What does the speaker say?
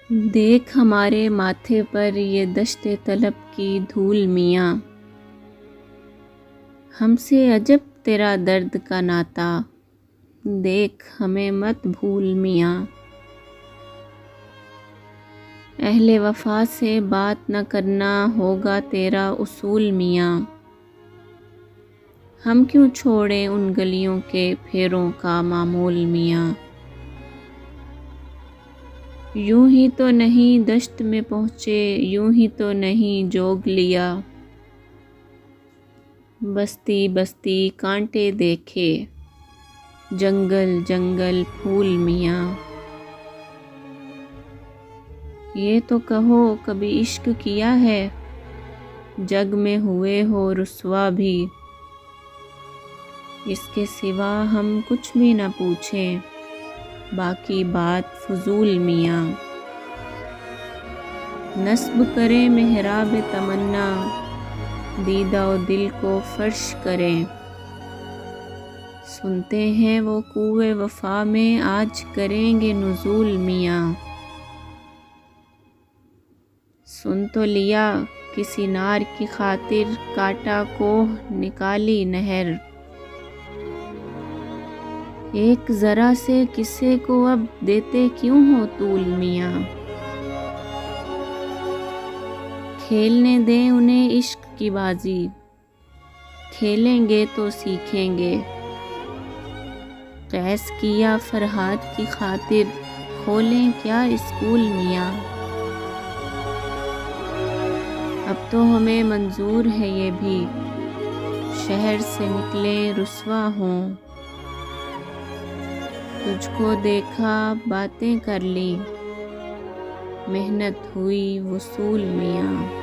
دیکھ ہمارے ماتھے پر یہ دشت طلب کی دھول میاں، ہم سے عجب تیرا درد کا ناتا، دیکھ ہمیں مت بھول میاں۔ اہل وفا سے بات نہ کرنا ہوگا تیرا اصول میاں، ہم کیوں چھوڑیں ان گلیوں کے پھیروں کا معمول میاں۔ یوں ہی تو نہیں دشت میں پہنچے، یوں ہی تو نہیں جوگ لیا، بستی بستی کانٹے دیکھے، جنگل جنگل پھول میاں۔ یہ تو کہو کبھی عشق کیا ہے، جگ میں ہوئے ہو رسوا بھی، اس کے سوا ہم کچھ بھی نہ پوچھیں، باقی بات فضول میاں۔ نصب کریں محراب تمنا، دیدہ و دل کو فرش کریں، سنتے ہیں وہ کوہ وفا میں آج کریں گے نزول میاں۔ سن تو لیا کسی نار کی خاطر کاٹا کوہ نکالی نہر، ایک ذرا سے قصے کو اب دیتے کیوں ہو طول میاں۔ کھیلنے دیں انہیں عشق کی بازی، کھیلیں گے تو سیکھیں گے، قیس کی یا فرہاد کی خاطر کھولیں کیا اسکول میاں۔ اب تو ہمیں منظور ہے یہ بھی، شہر سے نکلیں رسوا ہوں، تجھ کو دیکھا باتیں کر لیں، محنت ہوئی وصول میاں۔